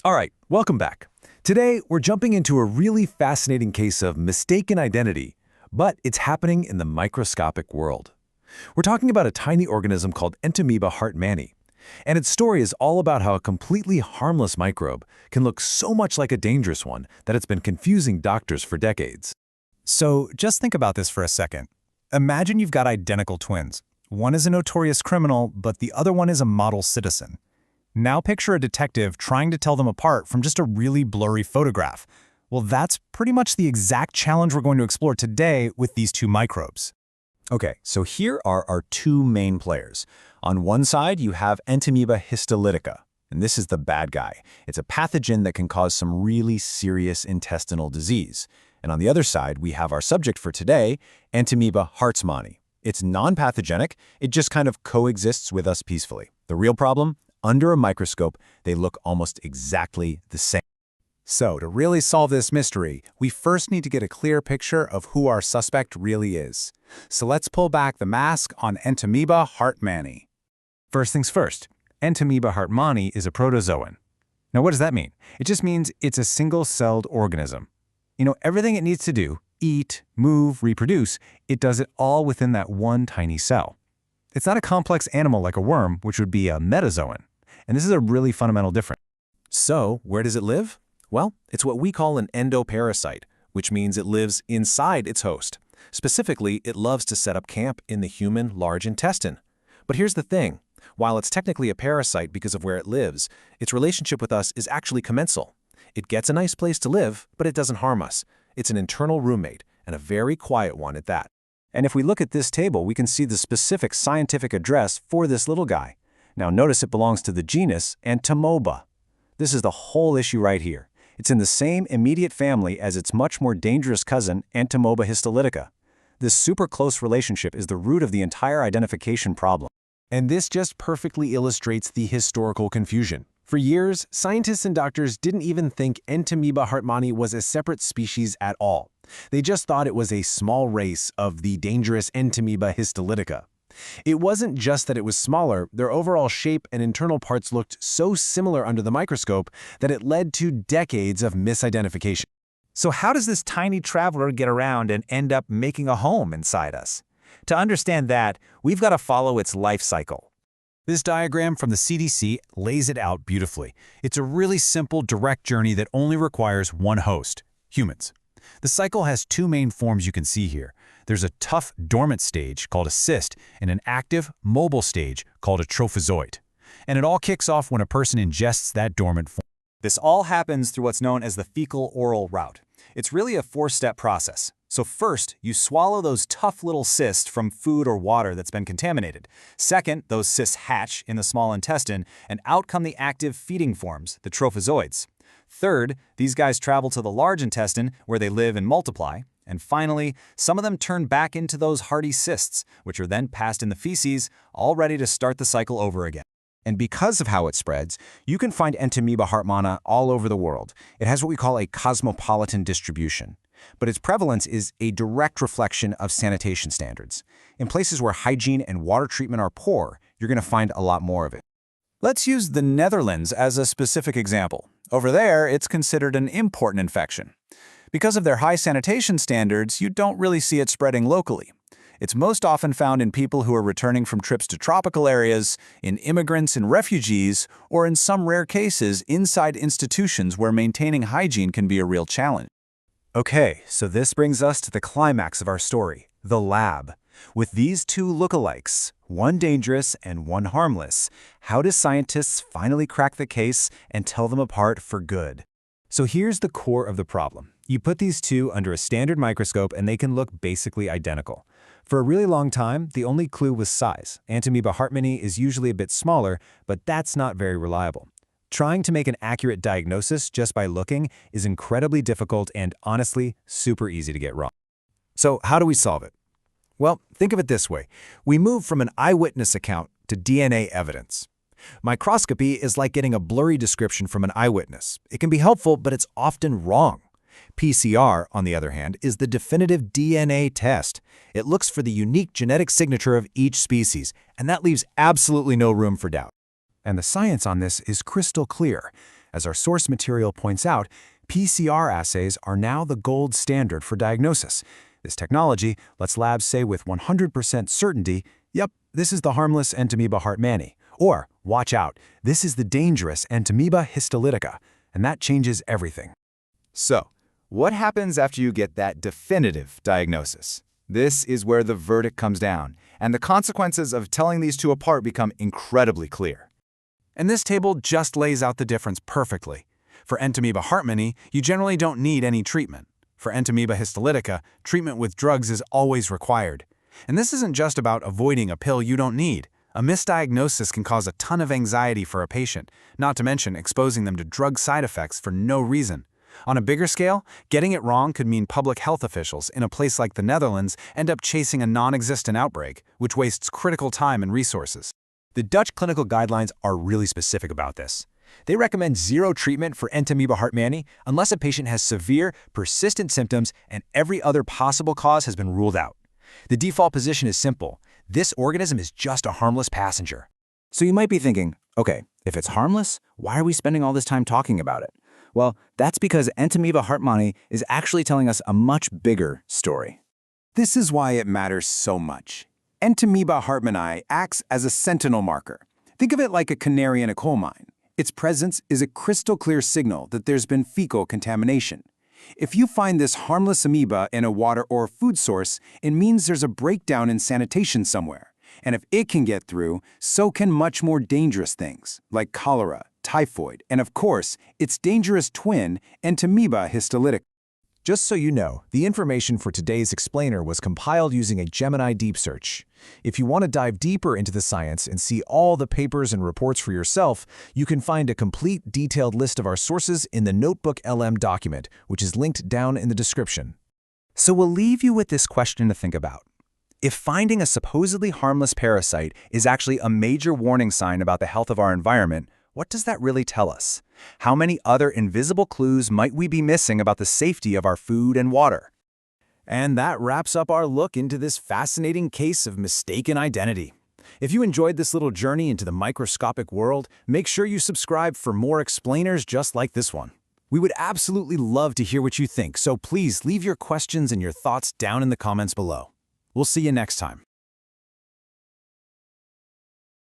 All right, welcome back. Today, we're jumping into a really fascinating case of mistaken identity, but it's happening in the microscopic world. We're talking about a tiny organism called Entamoeba hartmanni, and its story is all about how a completely harmless microbe can look so much like a dangerous one that it's been confusing doctors for decades. So just think about this for a second. Imagine you've got identical twins. One is a notorious criminal, but the other one is a model citizen. Now picture a detective trying to tell them apart from just a really blurry photograph. Well, that's pretty much the exact challenge we're going to explore today with these two microbes. Okay, so here are our two main players. On one side, you have Entamoeba histolytica, and this is the bad guy. It's a pathogen that can cause some really serious intestinal disease. And on the other side, we have our subject for today, Entamoeba hartmanni. It's non-pathogenic, it just kind of coexists with us peacefully. The real problem? Under a microscope, they look almost exactly the same. So to really solve this mystery, we first need to get a clear picture of who our suspect really is. So let's pull back the mask on Entamoeba hartmanni. First things first, Entamoeba hartmanni is a protozoan. Now what does that mean? It just means it's a single-celled organism. You know, everything it needs to do, eat, move, reproduce, it does it all within that one tiny cell. It's not a complex animal like a worm, which would be a metazoan. And this is a really fundamental difference. So, where does it live? Well, it's what we call an endoparasite, which means it lives inside its host. Specifically, it loves to set up camp in the human large intestine. But here's the thing. While it's technically a parasite because of where it lives, its relationship with us is actually commensal. It gets a nice place to live, but it doesn't harm us. It's an internal roommate, and a very quiet one at that. And if we look at this table, we can see the specific scientific address for this little guy. Now notice it belongs to the genus Entamoeba. This is the whole issue right here. It's in the same immediate family as its much more dangerous cousin, Entamoeba histolytica. This super close relationship is the root of the entire identification problem. And this just perfectly illustrates the historical confusion. For years, scientists and doctors didn't even think Entamoeba hartmanni was a separate species at all. They just thought it was a small race of the dangerous Entamoeba histolytica. It wasn't just that it was smaller, their overall shape and internal parts looked so similar under the microscope that it led to decades of misidentification. So how does this tiny traveler get around and end up making a home inside us? To understand that, we've got to follow its life cycle. This diagram from the CDC lays it out beautifully. It's a really simple, direct journey that only requires one host, humans. The cycle has two main forms you can see here. There's a tough, dormant stage called a cyst and an active, mobile stage called a trophozoite. And it all kicks off when a person ingests that dormant form. This all happens through what's known as the fecal-oral route. It's really a four-step process. So first, you swallow those tough little cysts from food or water that's been contaminated. Second, those cysts hatch in the small intestine, and out come the active feeding forms, the trophozoites. Third, these guys travel to the large intestine where they live and multiply. And finally, some of them turn back into those hardy cysts, which are then passed in the feces, all ready to start the cycle over again. And because of how it spreads, you can find Entamoeba hartmanni all over the world. It has what we call a cosmopolitan distribution. But its prevalence is a direct reflection of sanitation standards. In places where hygiene and water treatment are poor, you're going to find a lot more of it. Let's use the Netherlands as a specific example. Over there, it's considered an important infection. Because of their high sanitation standards, you don't really see it spreading locally. It's most often found in people who are returning from trips to tropical areas, in immigrants and refugees, or in some rare cases, inside institutions where maintaining hygiene can be a real challenge. Okay, so this brings us to the climax of our story, the lab. With these two lookalikes, one dangerous and one harmless, how do scientists finally crack the case and tell them apart for good? So here's the core of the problem. You put these two under a standard microscope and they can look basically identical. For a really long time, the only clue was size. Entamoeba hartmanni is usually a bit smaller, but that's not very reliable. Trying to make an accurate diagnosis just by looking is incredibly difficult and, honestly, super easy to get wrong. So how do we solve it? Well, think of it this way. We move from an eyewitness account to DNA evidence. Microscopy is like getting a blurry description from an eyewitness. It can be helpful, but it's often wrong. PCR, on the other hand, is the definitive DNA test. It looks for the unique genetic signature of each species, and that leaves absolutely no room for doubt. And the science on this is crystal clear. As our source material points out, PCR assays are now the gold standard for diagnosis. This technology lets labs say with 100% certainty, yep, this is the harmless Entamoeba hartmanni. Or, watch out, this is the dangerous Entamoeba histolytica. And that changes everything. So, what happens after you get that definitive diagnosis? This is where the verdict comes down, and the consequences of telling these two apart become incredibly clear. And this table just lays out the difference perfectly. For Entamoeba hartmanni, you generally don't need any treatment. For Entamoeba histolytica, treatment with drugs is always required. And this isn't just about avoiding a pill you don't need. A misdiagnosis can cause a ton of anxiety for a patient, not to mention exposing them to drug side effects for no reason. On a bigger scale, getting it wrong could mean public health officials in a place like the Netherlands end up chasing a non-existent outbreak, which wastes critical time and resources. The Dutch clinical guidelines are really specific about this. They recommend zero treatment for Entamoeba hartmanni unless a patient has severe, persistent symptoms and every other possible cause has been ruled out. The default position is simple. This organism is just a harmless passenger. So you might be thinking, okay, if it's harmless, why are we spending all this time talking about it? Well, that's because Entamoeba hartmanni is actually telling us a much bigger story. This is why it matters so much. Entamoeba hartmanni acts as a sentinel marker. Think of it like a canary in a coal mine. Its presence is a crystal-clear signal that there's been fecal contamination. If you find this harmless amoeba in a water or food source, it means there's a breakdown in sanitation somewhere. And if it can get through, so can much more dangerous things, like cholera, typhoid, and of course, its dangerous twin, Entamoeba histolytica. Just so you know, the information for today's explainer was compiled using a Gemini deep search. If you want to dive deeper into the science and see all the papers and reports for yourself, you can find a complete detailed list of our sources in the Notebook LM document, which is linked down in the description. So we'll leave you with this question to think about. If finding a supposedly harmless parasite is actually a major warning sign about the health of our environment, what does that really tell us? How many other invisible clues might we be missing about the safety of our food and water? And that wraps up our look into this fascinating case of mistaken identity. If you enjoyed this little journey into the microscopic world, make sure you subscribe for more explainers just like this one. We would absolutely love to hear what you think, so please leave your questions and your thoughts down in the comments below. We'll see you next time.